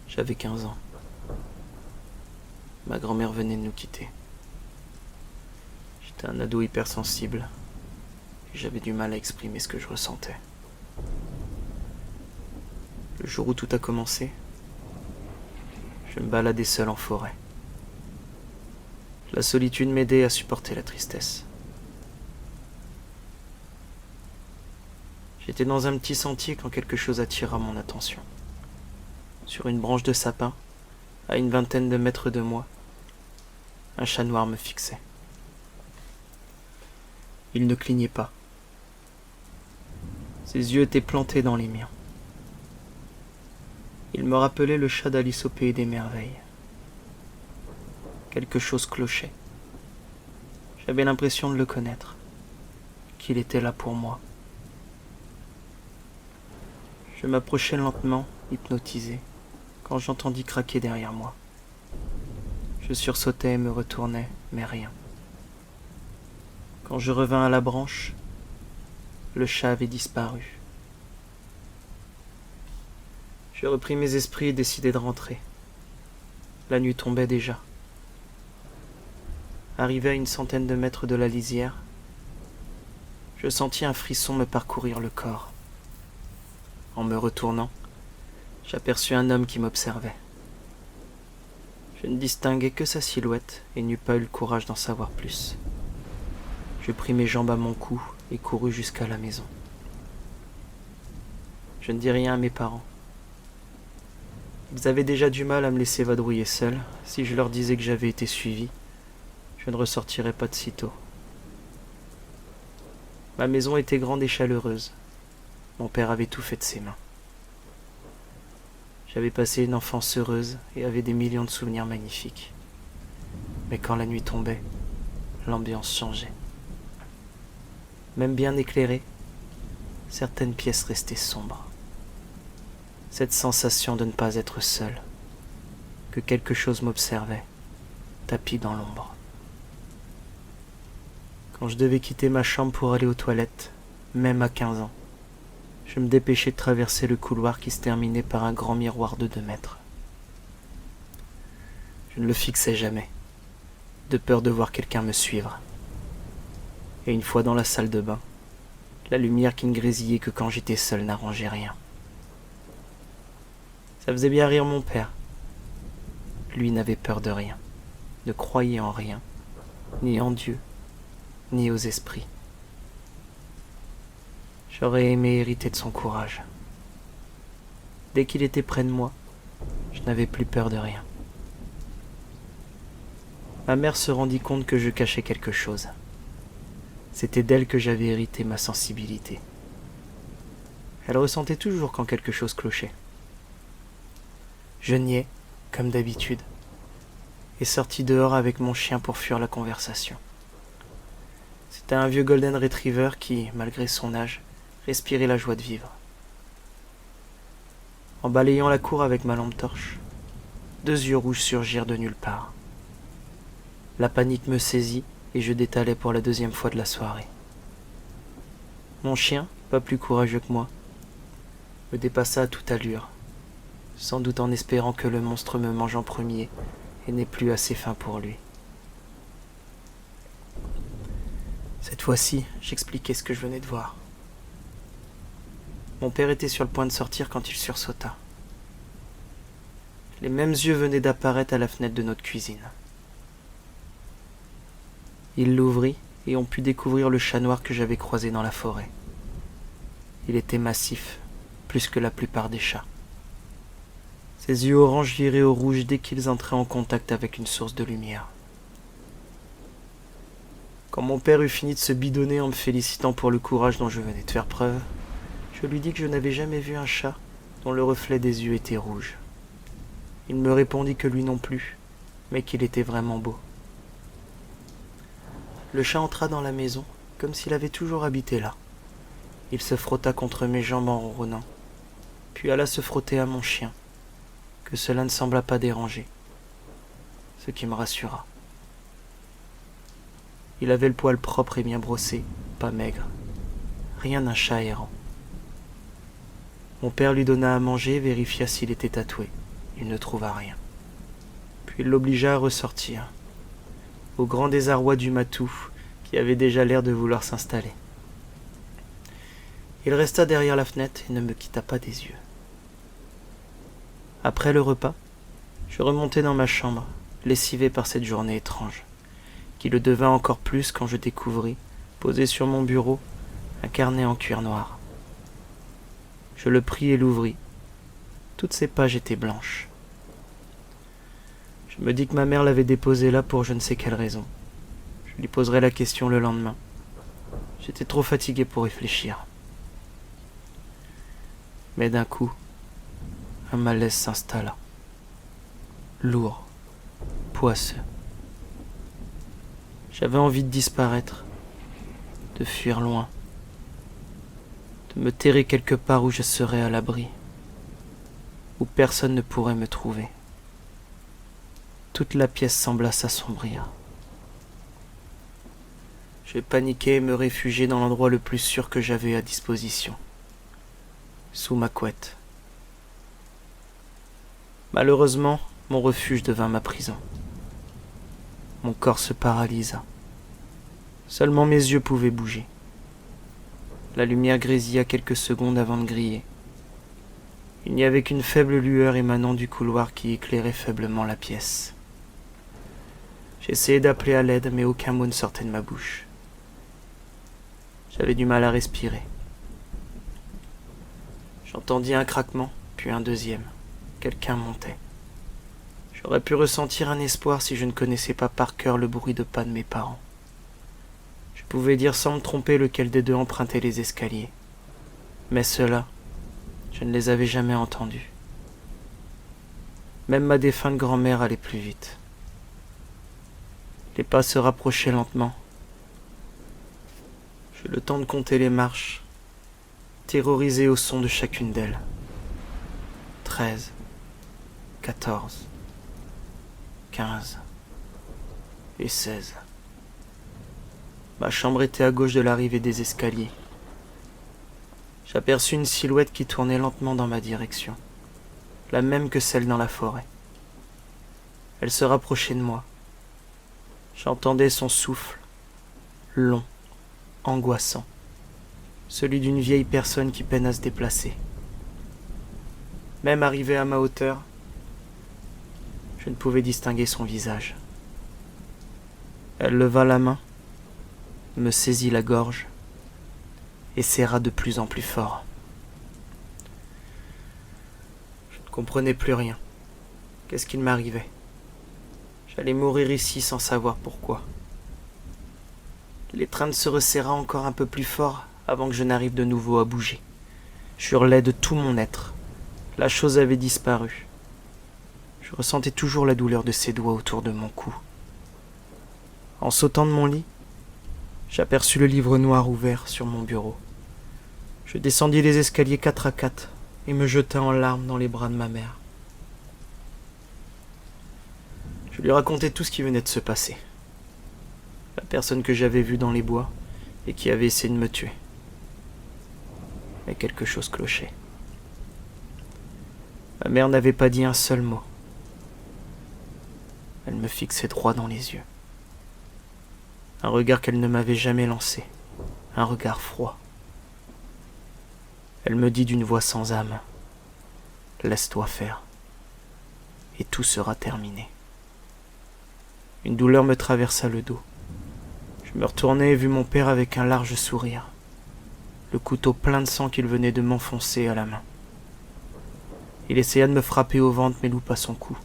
J'avais 15 ans. Ma grand-mère venait de nous quitter. J'étais un ado hypersensible et j'avais du mal à exprimer ce que je ressentais. Le jour où tout a commencé, je me baladais seul en forêt. La solitude m'aidait à supporter la tristesse. J'étais dans un petit sentier quand quelque chose attira mon attention. Sur une branche de sapin, à une vingtaine de mètres de moi, un chat noir me fixait. Il ne clignait pas. Ses yeux étaient plantés dans les miens. Il me rappelait le chat d'Alice au pays des merveilles. Quelque chose clochait. J'avais l'impression de le connaître, qu'il était là pour moi. Je m'approchais lentement, hypnotisé, quand j'entendis craquer derrière moi. Je sursautais et me retournai, mais rien. Quand je revins à la branche, le chat avait disparu. Je repris mes esprits et décidai de rentrer. La nuit tombait déjà. Arrivé à une centaine de mètres de la lisière, je sentis un frisson me parcourir le corps. En me retournant, j'aperçus un homme qui m'observait. Je ne distinguais que sa silhouette et n'eus pas eu le courage d'en savoir plus. Je pris mes jambes à mon cou et courus jusqu'à la maison. Je ne dis rien à mes parents. Ils avaient déjà du mal à me laisser vadrouiller seul. Si je leur disais que j'avais été suivi, je ne ressortirais pas de sitôt. Ma maison était grande et chaleureuse. Mon père avait tout fait de ses mains. J'avais passé une enfance heureuse et avais des millions de souvenirs magnifiques. Mais quand la nuit tombait, l'ambiance changeait. Même bien éclairée, certaines pièces restaient sombres. Cette sensation de ne pas être seul, que quelque chose m'observait, tapi dans l'ombre. Quand je devais quitter ma chambre pour aller aux toilettes, même à 15 ans, je me dépêchais de traverser le couloir qui se terminait par un grand miroir de 2 mètres. Je ne le fixais jamais, de peur de voir quelqu'un me suivre. Et une fois dans la salle de bain, la lumière qui ne grésillait que quand j'étais seul n'arrangeait rien. Ça faisait bien rire mon père. Lui n'avait peur de rien, ne croyait en rien, ni en Dieu, ni aux esprits. J'aurais aimé hériter de son courage. Dès qu'il était près de moi, je n'avais plus peur de rien. Ma mère se rendit compte que je cachais quelque chose. C'était d'elle que j'avais hérité ma sensibilité. Elle ressentait toujours quand quelque chose clochait. Je niais, comme d'habitude, et sortis dehors avec mon chien pour fuir la conversation. C'était un vieux golden retriever qui, malgré son âge, respirait la joie de vivre. En balayant la cour avec ma lampe torche, 2 yeux rouges surgirent de nulle part. La panique me saisit et je détalai pour la 2e fois de la soirée. Mon chien, pas plus courageux que moi, me dépassa à toute allure, sans doute en espérant que le monstre me mange en premier et n'ait plus assez faim pour lui. Cette fois-ci, j'expliquai ce que je venais de voir. Mon père était sur le point de sortir quand il sursauta. Les mêmes yeux venaient d'apparaître à la fenêtre de notre cuisine. Il l'ouvrit et on put découvrir le chat noir que j'avais croisé dans la forêt. Il était massif, plus que la plupart des chats. Ses yeux orange viraient au rouge dès qu'ils entraient en contact avec une source de lumière. Quand mon père eut fini de se bidonner en me félicitant pour le courage dont je venais de faire preuve, je lui dis que je n'avais jamais vu un chat dont le reflet des yeux était rouge. Il me répondit que lui non plus, mais qu'il était vraiment beau. Le chat entra dans la maison comme s'il avait toujours habité là. Il se frotta contre mes jambes en ronronnant, puis alla se frotter à mon chien, que cela ne sembla pas déranger, ce qui me rassura. Il avait le poil propre et bien brossé, pas maigre, rien d'un chat errant. Mon père lui donna à manger et vérifia s'il était tatoué. il ne trouva rien. Puis il l'obligea à ressortir, au grand désarroi du matou, qui avait déjà l'air de vouloir s'installer. Il resta derrière la fenêtre et ne me quitta pas des yeux. Après le repas, je remontai dans ma chambre, lessivé par cette journée étrange, qui le devint encore plus quand je découvris, posé sur mon bureau, un carnet en cuir noir. Je le pris et l'ouvris. Toutes ces pages étaient blanches. Je me dis que ma mère l'avait déposé là pour je ne sais quelle raison. Je lui poserai la question le lendemain. J'étais trop fatigué pour réfléchir. Mais d'un coup, un malaise s'installa. Lourd, poisseux. J'avais envie de disparaître, de fuir loin, de me terrer quelque part où je serais à l'abri, où personne ne pourrait me trouver. Toute la pièce sembla s'assombrir. Je paniquai et me réfugiai dans l'endroit le plus sûr que j'avais à disposition, sous ma couette. Malheureusement, mon refuge devint ma prison. Mon corps se paralysa. Seulement mes yeux pouvaient bouger. La lumière grésilla quelques secondes avant de griller. Il n'y avait qu'une faible lueur émanant du couloir qui éclairait faiblement la pièce. J'essayais d'appeler à l'aide, mais aucun mot ne sortait de ma bouche. J'avais du mal à respirer. J'entendis un craquement, puis un deuxième. Quelqu'un montait. J'aurais pu ressentir un espoir si je ne connaissais pas par cœur le bruit de pas de mes parents. Je pouvais dire sans me tromper lequel des deux empruntait les escaliers. Mais ceux-là, je ne les avais jamais entendus. Même ma défunte grand-mère allait plus vite. Les pas se rapprochaient lentement. J'eus le temps de compter les marches, terrorisé au son de chacune d'elles. 13, 14, 15 et 16. Ma chambre était à gauche de l'arrivée des escaliers. J'aperçus une silhouette qui tournait lentement dans ma direction, la même que celle dans la forêt. Elle se rapprochait de moi. J'entendais son souffle, long, angoissant, celui d'une vieille personne qui peine à se déplacer. Même arrivé à ma hauteur, je ne pouvais distinguer son visage. Elle leva la main, me saisit la gorge et serra de plus en plus fort. Je ne comprenais plus rien. Qu'est-ce qu'il m'arrivait ? J'allais mourir ici sans savoir pourquoi. L'étreinte se resserra encore un peu plus fort avant que je n'arrive de nouveau à bouger. J'hurlais de tout mon être. La chose avait disparu. Je ressentais toujours la douleur de ses doigts autour de mon cou. En sautant de mon lit, j'aperçus le livre noir ouvert sur mon bureau. Je descendis les escaliers 4 à 4 et me jetai en larmes dans les bras de ma mère. Je lui racontai tout ce qui venait de se passer. La personne que j'avais vue dans les bois et qui avait essayé de me tuer. Mais quelque chose clochait. Ma mère n'avait pas dit un seul mot. Elle me fixait droit dans les yeux. Un regard qu'elle ne m'avait jamais lancé. Un regard froid. Elle me dit d'une voix sans âme. Laisse-toi faire. Et tout sera terminé. Une douleur me traversa le dos. Je me retournai et vis mon père avec un large sourire. Le couteau plein de sang qu'il venait de m'enfoncer à la main. Il essaya de me frapper au ventre mais loupa son coup.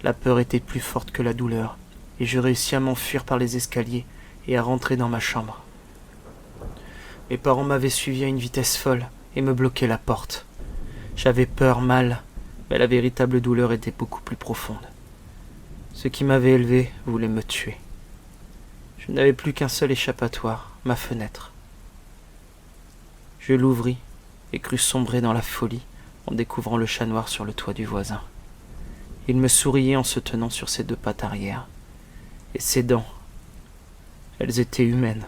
La peur était plus forte que la douleur, et je réussis à m'enfuir par les escaliers et à rentrer dans ma chambre. Mes parents m'avaient suivi à une vitesse folle et me bloquaient la porte. J'avais peur, mal, mais la véritable douleur était beaucoup plus profonde. Ceux qui m'avaient élevé voulaient me tuer. Je n'avais plus qu'un seul échappatoire, ma fenêtre. Je l'ouvris et crus sombrer dans la folie en découvrant le chat noir sur le toit du voisin. Il me souriait en se tenant sur ses deux pattes arrière. Et ses dents, elles étaient humaines.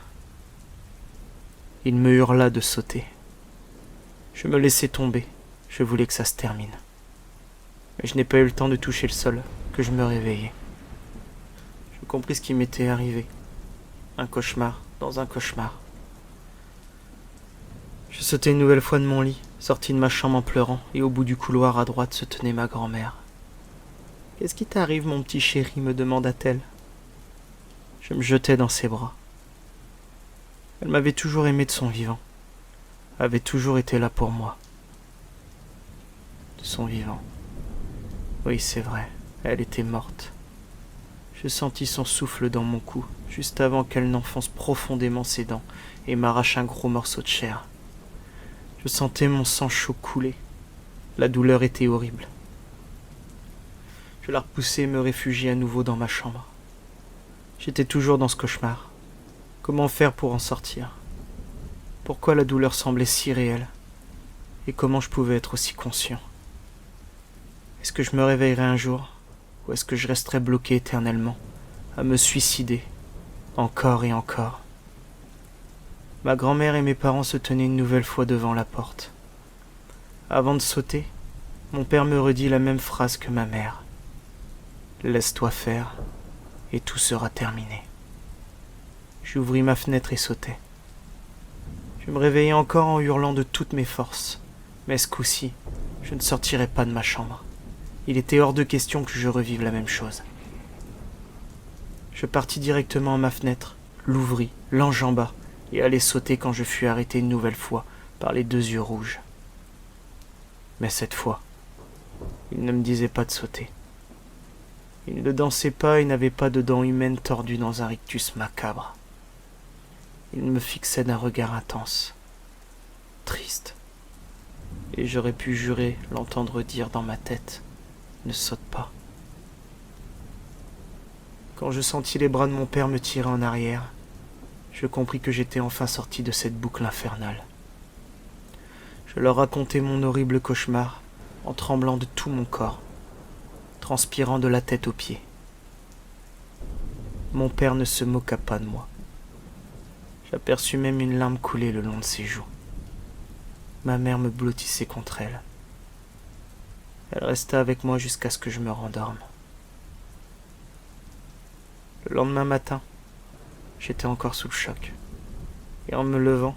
Il me hurla de sauter. Je me laissai tomber, je voulais que ça se termine. Mais je n'ai pas eu le temps de toucher le sol que je me réveillais. Je compris ce qui m'était arrivé. Un cauchemar dans un cauchemar. Je sautai une nouvelle fois de mon lit, sortis de ma chambre en pleurant, et au bout du couloir à droite se tenait ma grand-mère. « Qu'est-ce qui t'arrive, mon petit chéri ?» me demanda-t-elle. Je me jetai dans ses bras. Elle m'avait toujours aimé de son vivant, avait toujours été là pour moi. De son vivant. Oui, c'est vrai, elle était morte. Je sentis son souffle dans mon cou, juste avant qu'elle n'enfonce profondément ses dents et m'arrache un gros morceau de chair. Je sentais mon sang chaud couler. La douleur était horrible. Je la repoussai et me réfugiai à nouveau dans ma chambre. J'étais toujours dans ce cauchemar. Comment faire pour en sortir? Pourquoi la douleur semblait si réelle? Et comment je pouvais être aussi conscient? Est-ce que je me réveillerais un jour? Ou est-ce que je resterais bloqué éternellement, à me suicider, encore et encore? Ma grand-mère et mes parents se tenaient une nouvelle fois devant la porte. Avant de sauter, mon père me redit la même phrase que ma mère. « Laisse-toi faire, et tout sera terminé. » J'ouvris ma fenêtre et sautai. Je me réveillai encore en hurlant de toutes mes forces, mais ce coup-ci, je ne sortirai pas de ma chambre. Il était hors de question que je revive la même chose. Je partis directement à ma fenêtre, l'ouvris, l'enjamba, et allai sauter quand je fus arrêté une nouvelle fois par les 2 yeux rouges. Mais cette fois, il ne me disait pas de sauter. Il ne dansait pas et n'avait pas de dents humaines tordues dans un rictus macabre. Il me fixait d'un regard intense, triste, et j'aurais pu jurer l'entendre dire dans ma tête « Ne saute pas ». Quand je sentis les bras de mon père me tirer en arrière, je compris que j'étais enfin sorti de cette boucle infernale. Je leur racontai mon horrible cauchemar en tremblant de tout mon corps, transpirant de la tête aux pieds. Mon père ne se moqua pas de moi. J'aperçus même une larme couler le long de ses joues. Ma mère me blottissait contre elle. Elle resta avec moi jusqu'à ce que je me rendorme. Le lendemain matin, j'étais encore sous le choc, et en me levant,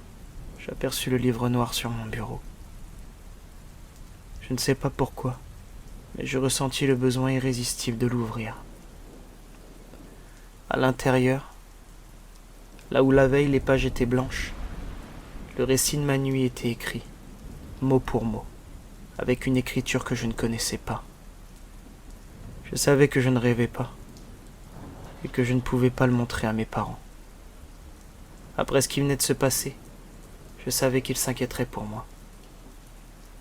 j'aperçus le livre noir sur mon bureau. Je ne sais pas pourquoi, mais je ressentis le besoin irrésistible de l'ouvrir. À l'intérieur, là où la veille les pages étaient blanches, le récit de ma nuit était écrit, mot pour mot, avec une écriture que je ne connaissais pas. Je savais que je ne rêvais pas, et que je ne pouvais pas le montrer à mes parents. Après ce qui venait de se passer, je savais qu'ils s'inquiéteraient pour moi.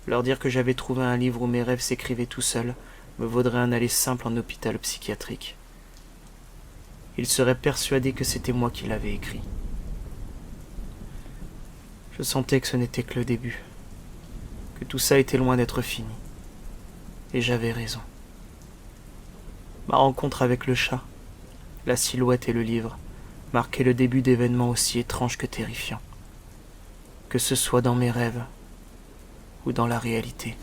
Leur dire que j'avais trouvé un livre où mes rêves s'écrivaient tout seuls me vaudrait un aller simple en hôpital psychiatrique. Ils seraient persuadés que c'était moi qui l'avais écrit. Je sentais que ce n'était que le début, que tout ça était loin d'être fini. Et j'avais raison. Ma rencontre avec le chat, la silhouette et le livre marquaient le début d'événements aussi étranges que terrifiants, que ce soit dans mes rêves ou dans la réalité.